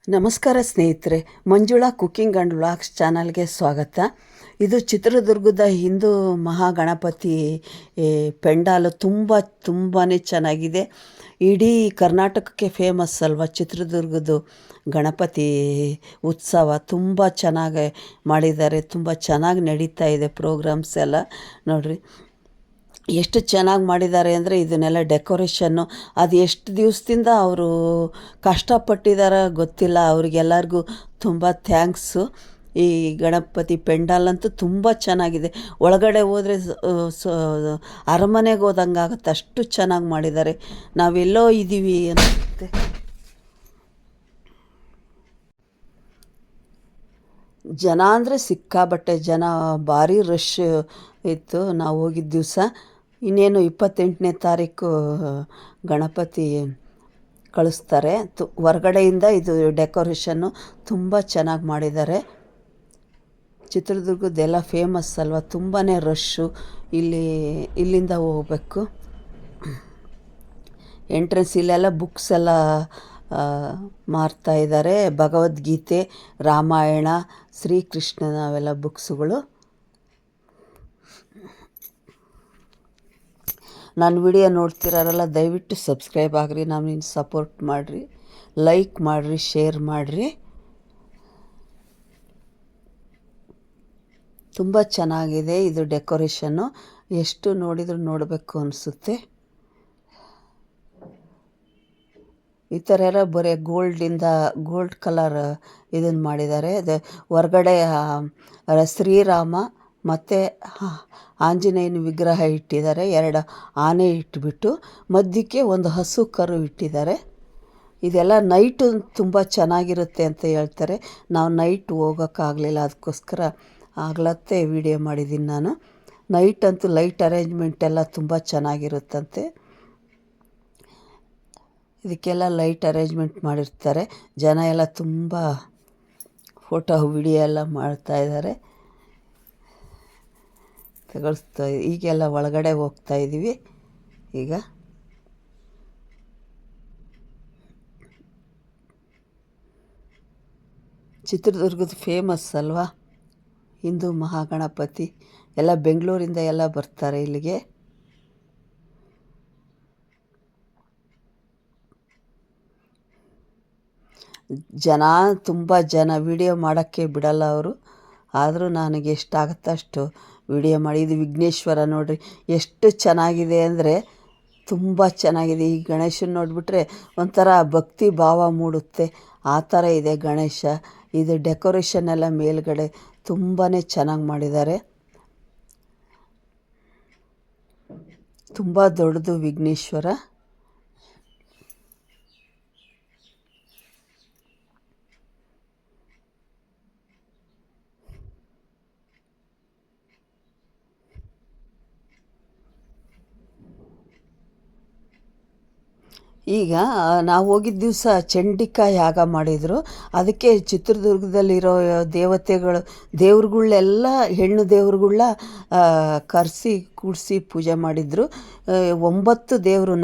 ನಮಸ್ಕಾರ ಸ್ನೇಹಿತರೆ, Manjula cooking and vlogs ಚಾನಲ್ಗೆ ಸ್ವಾಗತ. ಇದು ಚಿತ್ರದುರ್ಗದ ಹಿಂದೂ ಮಹಾಗಣಪತಿ ಪೆಂಡಾಲು ತುಂಬಾ ಚೆನ್ನಾಗಿದೆ. ಇಡೀ ಕರ್ನಾಟಕಕ್ಕೆ ಫೇಮಸ್ ಅಲ್ವಾ ಚಿತ್ರದುರ್ಗದ ಗಣಪತಿ ಉತ್ಸವ. ತುಂಬ ಚೆನ್ನಾಗಿ ಮಾಡಿದ್ದಾರೆ, ತುಂಬ ಚೆನ್ನಾಗಿ ನಡೀತಾ ಇದೆ ಪ್ರೋಗ್ರಾಮ್ಸ್ ಎಲ್ಲ. ನೋಡಿರಿ ಎಷ್ಟು ಚೆನ್ನಾಗಿ ಮಾಡಿದ್ದಾರೆ ಅಂದರೆ, ಇದನ್ನೆಲ್ಲ ಡೆಕೋರೇಷನ್ನು ಅದು ಎಷ್ಟು ದಿವಸದಿಂದ ಅವರು ಕಷ್ಟಪಟ್ಟಿದ್ದಾರೆ ಗೊತ್ತಿಲ್ಲ. ಅವ್ರಿಗೆಲ್ಲರಿಗೂ ತುಂಬ ಥ್ಯಾಂಕ್ಸು. ಈ ಗಣಪತಿ ಪೆಂಡಾಲಂತೂ ತುಂಬ ಚೆನ್ನಾಗಿದೆ. ಒಳಗಡೆ ಹೋದರೆ ಅರಮನೆಗೆ ಹೋದಂಗೆ ಆಗುತ್ತೆ, ಅಷ್ಟು ಚೆನ್ನಾಗಿ ಮಾಡಿದ್ದಾರೆ. ನಾವೆಲ್ಲೋ ಇದ್ದೀವಿ ಅನಿಸುತ್ತೆ. ಜನ ಅಂದರೆ ಸಿಕ್ಕಾಬಟ್ಟೆ ಜನ, ಭಾರಿ ರಶ್ ಇತ್ತು ನಾವು ಹೋಗಿದ್ದ ದಿವಸ. ಇನ್ನೇನು 28ನೇ ತಾರೀಕು ಗಣಪತಿ ಕಳಿಸ್ತಾರೆ. ಹೊರಗಡೆಯಿಂದ ಇದು ಡೆಕೋರೇಷನ್ನು ತುಂಬ ಚೆನ್ನಾಗಿ ಮಾಡಿದ್ದಾರೆ. ಚಿತ್ರದುರ್ಗದ್ದೆಲ್ಲ ಫೇಮಸ್ ಅಲ್ವಾ, ತುಂಬಾ ರಶ್ಶು. ಇಲ್ಲಿಂದ ಹೋಗಬೇಕು. ಎಂಟ್ರೆನ್ಸ್ ಇಲ್ಲೆಲ್ಲ ಬುಕ್ಸ್ ಎಲ್ಲ ಮಾರ್ತಾಯಿದ್ದಾರೆ. ಭಗವದ್ಗೀತೆ, ರಾಮಾಯಣ, ಶ್ರೀಕೃಷ್ಣನ ಅವೆಲ್ಲ ಬುಕ್ಸುಗಳು. ನನ್ನ ವಿಡಿಯೋ ನೋಡ್ತಿರೋರೆಲ್ಲ ದಯವಿಟ್ಟು ಸಬ್ಸ್ಕ್ರೈಬ್ ಆಗಿರಿ, ನಮಗೆ ಸಪೋರ್ಟ್ ಮಾಡಿರಿ, ಲೈಕ್ ಮಾಡಿರಿ, ಶೇರ್ ಮಾಡಿರಿ. ತುಂಬ ಚೆನ್ನಾಗಿದೆ ಇದು ಡೆಕೋರೇಷನ್ನು. ಎಷ್ಟು ನೋಡಿದರೂ ನೋಡಬೇಕು ಅನಿಸುತ್ತೆ. ಈ ಥರ ಎಲ್ಲ ಬರೀ ಗೋಲ್ಡ್ ಕಲರ್ ಇದನ್ನು ಮಾಡಿದ್ದಾರೆ. ಹೊರಗಡೆ ಶ್ರೀರಾಮ ಮತ್ತು ಆಂಜನೇಯನ ವಿಗ್ರಹ ಇಟ್ಟಿದ್ದಾರೆ. 2 ಆನೆ ಇಟ್ಬಿಟ್ಟು ಮಧ್ಯಕ್ಕೆ ಒಂದು ಹಸು ಕರು ಇಟ್ಟಿದ್ದಾರೆ. ಇದೆಲ್ಲ ನೈಟು ತುಂಬ ಚೆನ್ನಾಗಿರುತ್ತೆ ಅಂತ ಹೇಳ್ತಾರೆ. ನಾವು ನೈಟ್ ಹೋಗೋಕ್ಕಾಗಲಿಲ್ಲ, ಅದಕ್ಕೋಸ್ಕರ ಆಗ್ಲತ್ತೆ ವಿಡಿಯೋ ಮಾಡಿದ್ದೀನಿ ನಾನು. ನೈಟ್ ಅಂತೂ ಲೈಟ್ ಅರೇಂಜ್ಮೆಂಟ್ ಎಲ್ಲ ತುಂಬ ಚೆನ್ನಾಗಿರುತ್ತಂತೆ. ಇದಕ್ಕೆಲ್ಲ ಲೈಟ್ ಅರೇಂಜ್ಮೆಂಟ್ ಮಾಡಿರ್ತಾರೆ. ಜನ ಎಲ್ಲ ತುಂಬ ಫೋಟೋ ವಿಡಿಯೋ ಎಲ್ಲ ಮಾಡ್ತಾಯಿದ್ದಾರೆ, ಈಗೆಲ್ಲ ಒಳಗಡೆ ಹೋಗ್ತಾಯಿದ್ದೀವಿ ಈಗ. ಚಿತ್ರದುರ್ಗದ ಫೇಮಸ್ ಅಲ್ವಾ ಹಿಂದೂ ಮಹಾಗಣಪತಿ. ಎಲ್ಲ ಬೆಂಗಳೂರಿಂದ ಎಲ್ಲ ಬರ್ತಾರೆ ಇಲ್ಲಿಗೆ. ತುಂಬ ಜನ ವಿಡಿಯೋ ಮಾಡೋಕ್ಕೆ ಬಿಡಲ್ಲ ಅವರು. ಆದರೂ ನನಗೆ ಎಷ್ಟಾಗುತ್ತೋ ಅಷ್ಟು ವಿಡಿಯೋ ಮಾಡಿ. ಇದು ವಿಘ್ನೇಶ್ವರ ನೋಡಿರಿ ಎಷ್ಟು ಚೆನ್ನಾಗಿದೆ ಅಂದರೆ ತುಂಬ ಚೆನ್ನಾಗಿದೆ. ಈ ಗಣೇಶನ ನೋಡಿಬಿಟ್ರೆ ಒಂಥರ ಭಕ್ತಿ ಭಾವ ಮೂಡುತ್ತೆ, ಆ ಥರ ಇದೆ ಗಣೇಶ. ಇದು ಡೆಕೋರೇಷನ್ ಎಲ್ಲ ಮೇಲ್ಗಡೆ ತುಂಬಾ ಚೆನ್ನಾಗಿ ಮಾಡಿದ್ದಾರೆ. ತುಂಬ ದೊಡ್ಡದು ವಿಘ್ನೇಶ್ವರ. ಈಗ ನಾವು ಹೋಗಿದ್ದ ದಿವಸ ಚಂಡಿಕಾ ಯಾಗ ಮಾಡಿದರು. ಅದಕ್ಕೆ ಚಿತ್ರದುರ್ಗದಲ್ಲಿರೋ ದೇವ್ರುಗಳೆಲ್ಲ ಹೆಣ್ಣು ದೇವ್ರುಗಳ ಕರೆಸಿ ಕೂಡಿಸಿ ಪೂಜೆ ಮಾಡಿದರು. 9 ದೇವರು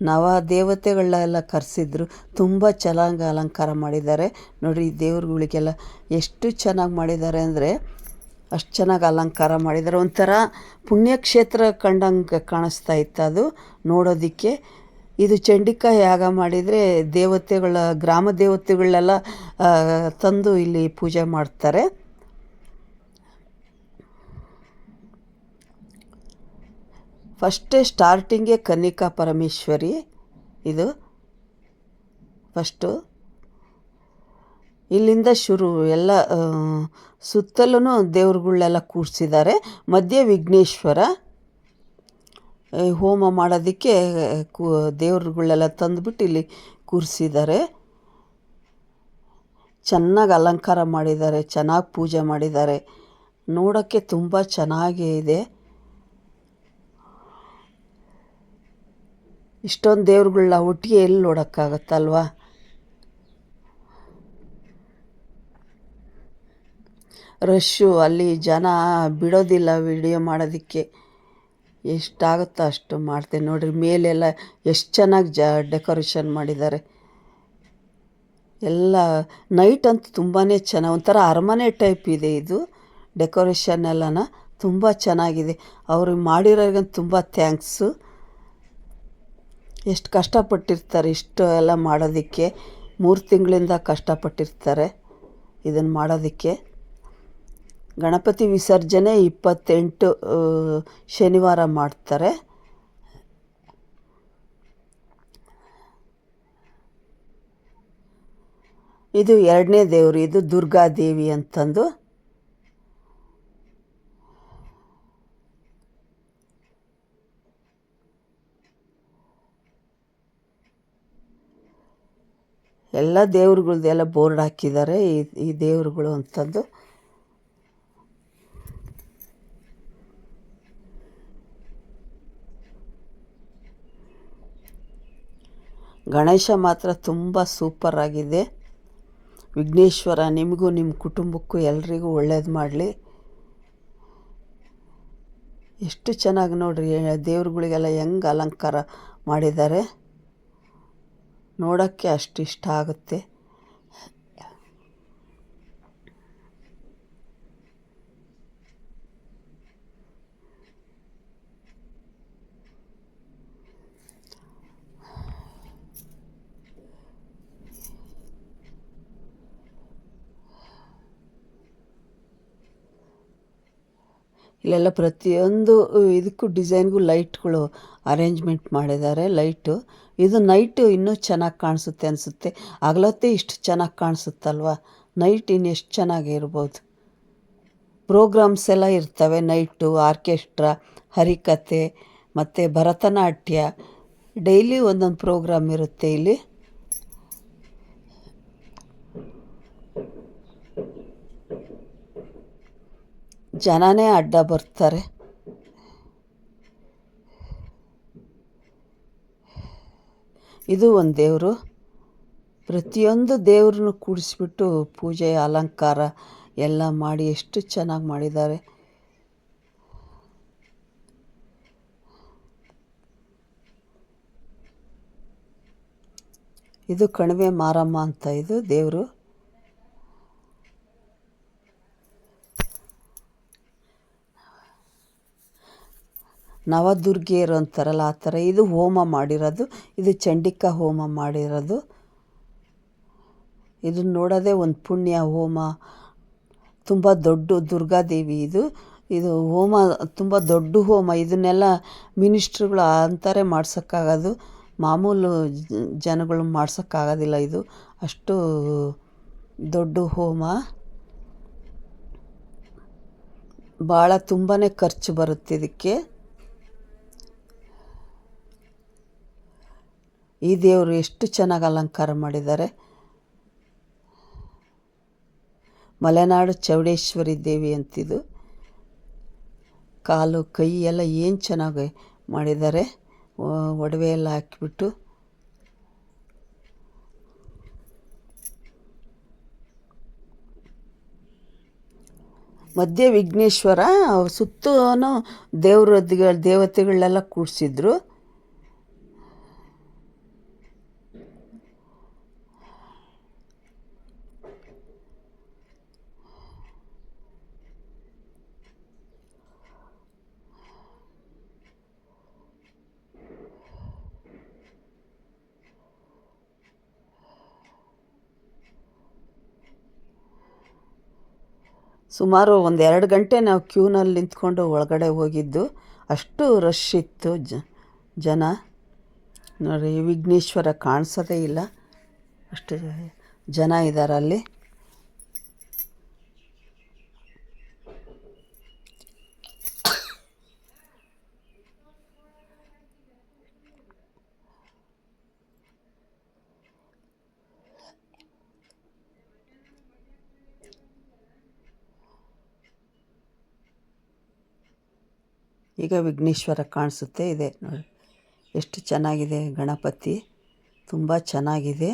ನವದೇವತೆಗಳನ್ನೆಲ್ಲ ಕರೆಸಿದ್ರು. ತುಂಬ ಚೆನ್ನಾಗಿ ಅಲಂಕಾರ ಮಾಡಿದ್ದಾರೆ ನೋಡಿರಿ. ದೇವ್ರುಗಳಿಗೆಲ್ಲ ಎಷ್ಟು ಚೆನ್ನಾಗಿ ಮಾಡಿದ್ದಾರೆ ಅಂದರೆ ಅಷ್ಟು ಚೆನ್ನಾಗಿ ಅಲಂಕಾರ ಮಾಡಿದ್ದಾರೆ. ಒಂಥರ ಪುಣ್ಯಕ್ಷೇತ್ರ ಕಂಡಂಗೆ ಕಾಣಿಸ್ತಾ ಇತ್ತು ಅದು ನೋಡೋದಕ್ಕೆ. ಇದು ಚಂಡಿಕಾ ಯಾಗ ಮಾಡಿದರೆ ಗ್ರಾಮ ದೇವತೆಗಳೆಲ್ಲ ತಂದು ಇಲ್ಲಿ ಪೂಜೆ ಮಾಡ್ತಾರೆ. ಸ್ಟಾರ್ಟಿಂಗೇ ಕನ್ನಿಕಾ ಪರಮೇಶ್ವರಿ. ಇದು ಇಲ್ಲಿಂದ ಶುರು. ಎಲ್ಲ ಸುತ್ತಲೂ ದೇವ್ರುಗಳೆಲ್ಲ ಕೂರಿಸಿದ್ದಾರೆ. ಮಧ್ಯೆ ವಿಘ್ನೇಶ್ವರ. ಹೋಮ ಮಾಡೋದಕ್ಕೆ ದೇವ್ರುಗಳೆಲ್ಲ ತಂದುಬಿಟ್ಟು ಇಲ್ಲಿ ಕೂರಿಸಿದ್ದಾರೆ. ಚೆನ್ನಾಗಿ ಅಲಂಕಾರ ಮಾಡಿದ್ದಾರೆ, ಚೆನ್ನಾಗಿ ಪೂಜೆ ಮಾಡಿದ್ದಾರೆ. ನೋಡೋಕ್ಕೆ ತುಂಬ ಚೆನ್ನಾಗೇ ಇದೆ. ಇಷ್ಟೊಂದು ದೇವ್ರುಗಳನ್ನ ಒಟ್ಟಿಗೆ ಎಲ್ಲಿ ನೋಡೋಕ್ಕಾಗತ್ತಲ್ವ. ರಶ್ಶು, ಅಲ್ಲಿ ಜನ ಬಿಡೋದಿಲ್ಲ ವಿಡಿಯೋ ಮಾಡೋದಕ್ಕೆ. ಎಷ್ಟಾಗುತ್ತೋ ಅಷ್ಟು ಮಾಡ್ತೇನೆ ನೋಡಿರಿ. ಮೇಲೆಲ್ಲ ಎಷ್ಟು ಚೆನ್ನಾಗಿ ಡೆಕೋರೇಷನ್ ಮಾಡಿದ್ದಾರೆ. ಎಲ್ಲ ನೈಟ್ ಅಂತೂ ತುಂಬಾ ಚೆನ್ನಾಗಿ ಒಂಥರ ಅರಮನೆ ಟೈಪ್ ಇದೆ ಇದು. ಡೆಕೋರೇಷನ್ ಎಲ್ಲನ ತುಂಬ ಚೆನ್ನಾಗಿದೆ. ಅವ್ರಿಗೆ ಮಾಡಿರೋರಿಗಂತೂ ತುಂಬ ಥ್ಯಾಂಕ್ಸು. ಎಷ್ಟು ಕಷ್ಟಪಟ್ಟಿರ್ತಾರೆ ಇಷ್ಟು ಎಲ್ಲ ಮಾಡೋದಕ್ಕೆ. 3 ತಿಂಗಳಿಂದ ಕಷ್ಟಪಟ್ಟಿರ್ತಾರೆ ಇದನ್ನು ಮಾಡೋದಕ್ಕೆ. ಗಣಪತಿ ವಿಸರ್ಜನೆ 28 ಶನಿವಾರ ಮಾಡ್ತಾರೆ. ಇದು 2ನೇ ದೇವರು, ಇದು ದುರ್ಗಾದೇವಿ ಅಂತಂದು. ಎಲ್ಲ ದೇವ್ರುಗಳ್ದು ಎಲ್ಲ ಬೋರ್ಡ್ ಹಾಕಿದ್ದಾರೆ, ಈ ದೇವ್ರುಗಳು ಅಂತಂದು. ಗಣೇಶ ಮಾತ್ರ ತುಂಬ ಸೂಪರಾಗಿದೆ. ವಿಘ್ನೇಶ್ವರ ನಿಮಗೂ ನಿಮ್ಮ ಕುಟುಂಬಕ್ಕೂ ಎಲ್ರಿಗೂ ಒಳ್ಳೇದು ಮಾಡಲಿ. ಎಷ್ಟು ಚೆನ್ನಾಗಿ ನೋಡ್ರಿ ದೇವ್ರುಗಳಿಗೆಲ್ಲ ಹೆಂಗೆ ಅಲಂಕಾರ ಮಾಡಿದ್ದಾರೆ, ನೋಡೋಕ್ಕೆ ಅಷ್ಟು ಇಷ್ಟ ಆಗುತ್ತೆ. ಇಲ್ಲೆಲ್ಲ ಪ್ರತಿಯೊಂದು ಇದಕ್ಕೂ ಡಿಸೈನ್ಗೂ ಲೈಟ್ಗಳು ಅರೇಂಜ್ಮೆಂಟ್ ಮಾಡಿದ್ದಾರೆ. ಲೈಟು ಇದು ನೈಟು ಇನ್ನೂ ಚೆನ್ನಾಗಿ ಕಾಣಿಸುತ್ತೆ ಅನಿಸುತ್ತೆ. ಹಗಲೊತ್ತೇ ಇಷ್ಟು ಚೆನ್ನಾಗಿ ಕಾಣಿಸುತ್ತಲ್ವ, ನೈಟ್ ಇನ್ನೆಷ್ಟು ಚೆನ್ನಾಗಿರ್ಬೋದು. ಪ್ರೋಗ್ರಾಮ್ಸ್ ಎಲ್ಲ ಇರ್ತವೆ ನೈಟು. ಆರ್ಕೆಸ್ಟ್ರಾ, ಹರಿಕಥೆ ಮತ್ತು ಭರತನಾಟ್ಯ, ಡೈಲಿ ಒಂದೊಂದು ಪ್ರೋಗ್ರಾಮ್ ಇರುತ್ತೆ ಇಲ್ಲಿ. ಜನನೇ ಅಡ್ಡ ಬರ್ತಾರೆ. ಇದು ಒಂದು ದೇವರು. ಪ್ರತಿಯೊಂದು ದೇವ್ರನ್ನು ಕೂಡಿಸ್ಬಿಟ್ಟು ಪೂಜೆ ಅಲಂಕಾರ ಎಲ್ಲ ಮಾಡಿ ಎಷ್ಟು ಚೆನ್ನಾಗಿ ಮಾಡಿದ್ದಾರೆ. ಇದು ಕಣಿವೆ ಮಾರಮ್ಮ ಅಂತ ಇದು ದೇವರು. ನವದುರ್ಗಿಯರು ಅಂತಾರಲ್ಲ ಆ ಥರ. ಇದು ಹೋಮ ಮಾಡಿರೋದು, ಇದು ಚಂಡಿಕಾ ಹೋಮ ಮಾಡಿರೋದು. ಇದನ್ನು ನೋಡೋದೇ ಒಂದು ಪುಣ್ಯ. ಹೋಮ ತುಂಬ ದೊಡ್ಡ ದುರ್ಗಾದೇವಿ ಇದು ಹೋಮ ತುಂಬ ದೊಡ್ಡ ಹೋಮ. ಇದನ್ನೆಲ್ಲ ಮಿನಿಸ್ಟ್ರುಗಳು ಅಂತಾರೆ ಮಾಡ್ಸೋಕ್ಕಾಗೋದು, ಮಾಮೂಲು ಜನಗಳು ಮಾಡ್ಸೋಕ್ಕಾಗೋದಿಲ್ಲ. ಇದು ಅಷ್ಟು ದೊಡ್ಡ ಹೋಮ. ಭಾಳ ತುಂಬಾ ಖರ್ಚು ಬರುತ್ತೆ ಇದಕ್ಕೆ. ಈ ದೇವರು ಎಷ್ಟು ಚೆನ್ನಾಗಿ ಅಲಂಕಾರ ಮಾಡಿದ್ದಾರೆ. ಮಲೆನಾಡು ಚೌಡೇಶ್ವರಿ ದೇವಿ ಅಂತಿದು. ಕಾಲು ಕೈ ಎಲ್ಲ ಏನು ಚೆನ್ನಾಗಿ ಮಾಡಿದ್ದಾರೆ, ಒಡವೆ ಎಲ್ಲ ಹಾಕಿಬಿಟ್ಟು. ಮಧ್ಯೆ ವಿಘ್ನೇಶ್ವರ, ಸುತ್ತೂ ದೇವತೆಗಳನ್ನೆಲ್ಲ ಕೂಡಿಸಿದ್ರು. ಸುಮಾರು 1-2 ಗಂಟೆ ನಾವು ಕ್ಯೂನಲ್ಲಿ ನಿಂತ್ಕೊಂಡು ಒಳಗಡೆ ಹೋಗಿದ್ದು. ಅಷ್ಟು ರಶ್ ಇತ್ತು ಜನ. ನೋಡಿ, ವಿಘ್ನೇಶ್ವರ ಕಾಣಿಸೋದೇ ಇಲ್ಲ, ಅಷ್ಟು ಜನ ಇದ್ದಾರೆ ಅಲ್ಲಿ. ಈಗ ವಿಘ್ನೇಶ್ವರ ಕಾಣಿಸುತ್ತೆ ಇದೆ ನೋಡಿ. ಎಷ್ಟು ಚೆನ್ನಾಗಿದೆ ಗಣಪತಿ, ತುಂಬ ಚೆನ್ನಾಗಿದೆ.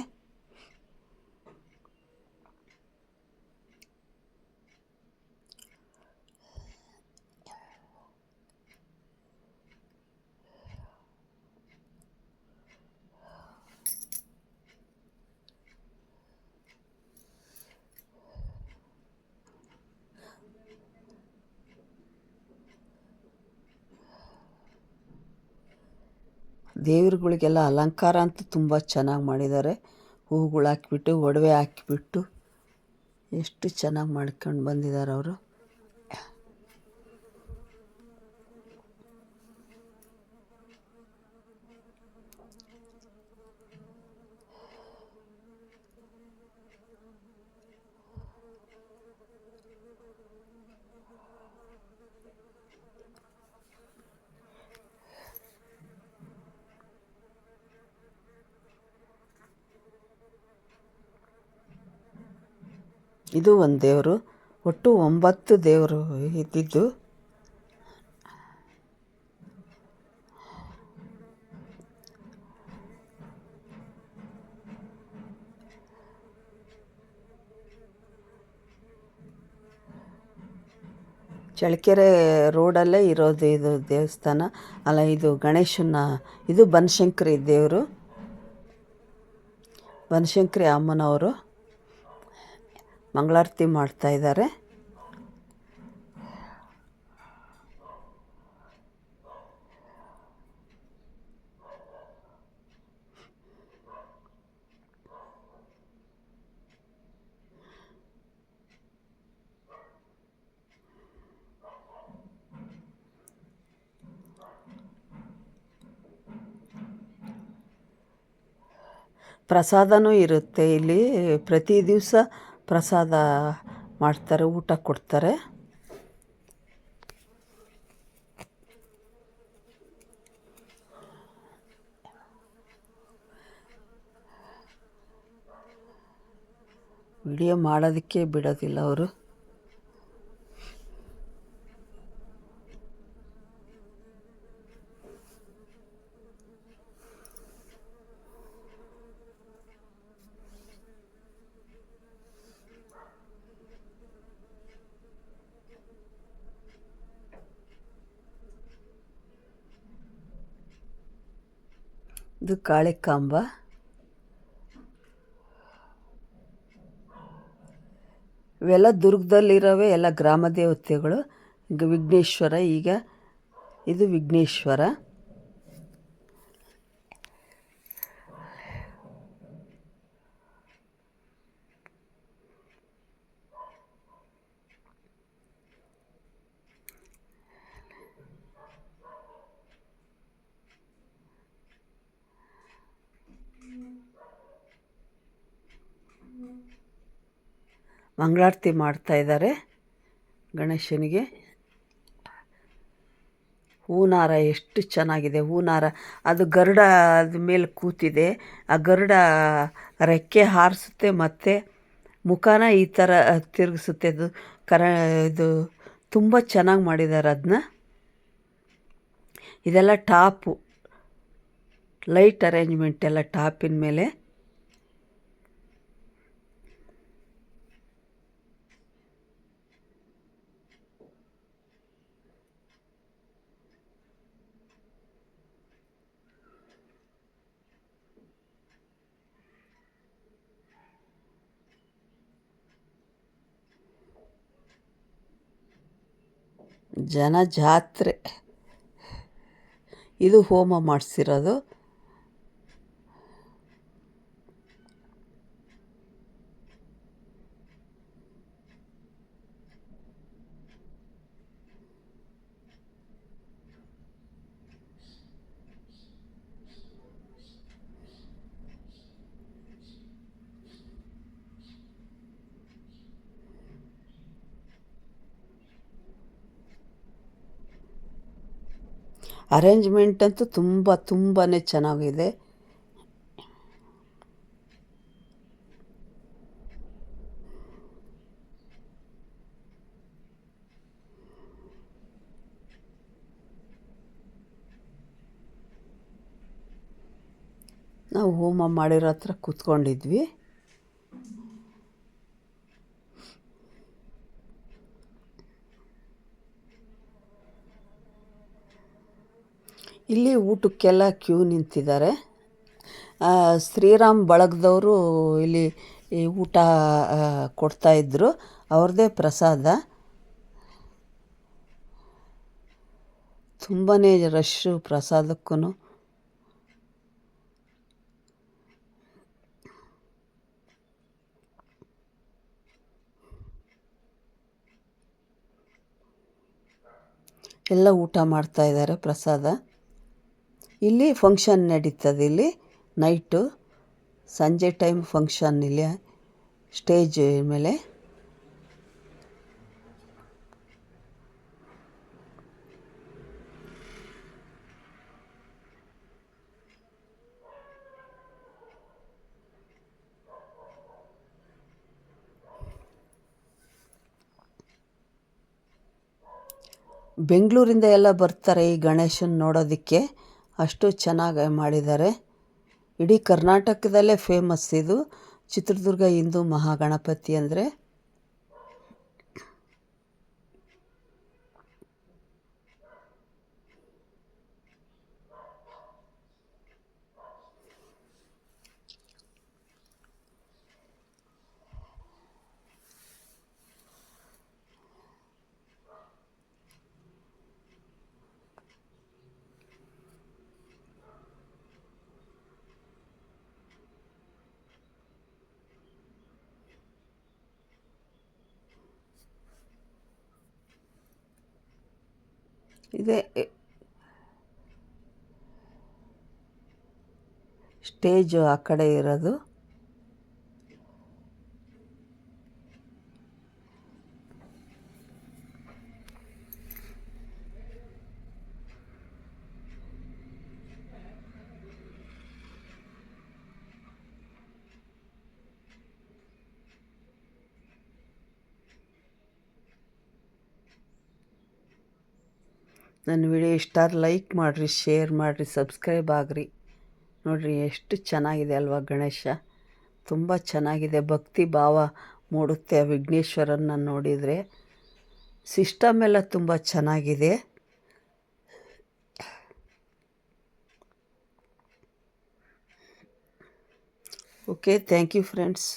ದೇವ್ರುಗಳಿಗೆಲ್ಲ ಅಲಂಕಾರ ಅಂತೂ ತುಂಬ ಚೆನ್ನಾಗಿ ಮಾಡಿದ್ದಾರೆ. ಹೂಗಳು ಹಾಕಿಬಿಟ್ಟು, ಒಡವೆ ಹಾಕಿಬಿಟ್ಟು ಎಷ್ಟು ಚೆನ್ನಾಗಿ ಮಾಡ್ಕೊಂಡು ಬಂದಿದ್ದಾರೆ ಅವರು. ಇದು ಒಂದು ದೇವರು, ಒಟ್ಟು 9 ದೇವರು ಇದ್ದಿದ್ದು. ಚಳ್ಳಕೆರೆ ರೋಡಲ್ಲೇ ಇರೋದು ಇದು ದೇವಸ್ಥಾನ. ಅಲ್ಲ, ಇದು ಗಣೇಶನ, ಇದು ಬನಶಂಕರಿ ದೇವರು, ಬನಶಂಕರಿ ಅಮ್ಮನವರು ಮಂಗಳಾರತಿ ಮಾಡ್ತಾಯಿದ್ದಾರೆ. ಪ್ರಸಾದನೂ ಇರುತ್ತೆ ಇಲ್ಲಿ. ಪ್ರತಿ ದಿವಸ ಪ್ರಸಾದ ಮಾಡ್ತಾರೆ, ಊಟ ಕೊಡ್ತಾರೆ. ವಿಡಿಯೋ ಮಾಡೋದಕ್ಕೆ ಬಿಡೋದಿಲ್ಲ ಅವರು. ಇದು ಕಾಳಿಕಾಂಬ. ಇವೆಲ್ಲ ದುರ್ಗದಲ್ಲಿರೋವೆ ಎಲ್ಲ ಗ್ರಾಮ ದೇವತೆಗಳು. ಈಗ ವಿಘ್ನೇಶ್ವರ, ಈಗ ಇದು ವಿಘ್ನೇಶ್ವರ. ಮಂಗಳಾರತಿ ಮಾಡ್ತಾಯಿದ್ದಾರೆ ಗಣೇಶನಿಗೆ. ಹೂನಾರ ಎಷ್ಟು ಚೆನ್ನಾಗಿದೆ. ಹೂನಾರ ಅದು ಗರುಡ ಅದ ಮೇಲೆ ಕೂತಿದೆ. ಆ ಗರುಡ ರೆಕ್ಕೆ ಹಾರಿಸುತ್ತೆ ಮತ್ತು ಮುಖನ ಈ ಥರ ತಿರುಗಿಸುತ್ತೆ. ಅದು ಇದು ತುಂಬ ಚೆನ್ನಾಗಿ ಮಾಡಿದ್ದಾರೆ ಅದನ್ನ. ಇದೆಲ್ಲ ಟಾಪು, ಲೈಟ್ ಅರೇಂಜ್ಮೆಂಟ್ ಎಲ್ಲ ಟಾಪಿನ ಮೇಲೆ. ಜನ ಜಾತ್ರೆ. ಇದು ಹೋಮ ಮಾಡಿಸಿರೋದು. ಅರೇಂಜ್ಮೆಂಟ್ ಅಂತೂ ತುಂಬಾ ಚೆನ್ನಾಗಿದೆ. ನಾವು ಹೋಮ ಮಾಡಿರೋ ಹತ್ರ ಕೂತ್ಕೊಂಡಿದ್ವಿ. ಇಲ್ಲಿ ಊಟಕ್ಕೆಲ್ಲ ಕ್ಯೂ ನಿಂತಿದ್ದಾರೆ. ಶ್ರೀರಾಮ್ ಬಳಗದವರು ಇಲ್ಲಿ ಈ ಊಟ ಕೊಡ್ತಾಯಿದ್ರು. ಅವ್ರದ್ದೇ ಪ್ರಸಾದ. ತುಂಬಾ ರಶ್ಶು ಪ್ರಸಾದಕ್ಕೂ. ಎಲ್ಲ ಊಟ ಮಾಡ್ತಾ ಇದ್ದಾರೆ ಪ್ರಸಾದ. ಇಲ್ಲಿ ಫಂಕ್ಷನ್ ನಡೀತದೆ. ಇಲ್ಲಿ ನೈಟು ಸಂಜೆ ಟೈಮ್ ಫಂಕ್ಷನ್ ಇಲ್ಲಿ ಸ್ಟೇಜ್ ಮೇಲೆ. ಬೆಂಗಳೂರಿಂದ ಎಲ್ಲ ಬರ್ತಾರೆ ಈ ಗಣೇಶನ ನೋಡೋದಕ್ಕೆ, ಅಷ್ಟು ಚೆನ್ನಾಗಿ ಮಾಡಿದ್ದಾರೆ. ಇಡೀ ಕರ್ನಾಟಕದಲ್ಲೇ ಫೇಮಸ್ ಇದು ಚಿತ್ರದುರ್ಗ ಹಿಂದೂ ಮಹಾಗಣಪತಿ ಅಂದರೆ. ಇದೇ ಸ್ಟೇಜು ಆ ಕಡೆ ಇರೋದು. ನನ್ನ ವಿಡಿಯೋ ಇಷ್ಟ ಲೈಕ್ ಮಾಡಿರಿ, ಶೇರ್ ಮಾಡಿರಿ, ಸಬ್ಸ್ಕ್ರೈಬ್ ಆಗಿರಿ. ನೋಡಿರಿ ಎಷ್ಟು ಚೆನ್ನಾಗಿದೆ ಅಲ್ವಾ ಗಣೇಶ, ತುಂಬ ಚೆನ್ನಾಗಿದೆ. ಭಕ್ತಿ ಭಾವ ಮೂಡುತ್ತೆ ಆ ವಿಘ್ನೇಶ್ವರನ್ನ ನೋಡಿದರೆ. ಸಿಸ್ಟಮ್ ಎಲ್ಲ ತುಂಬ ಚೆನ್ನಾಗಿದೆ. Okay, thank you friends.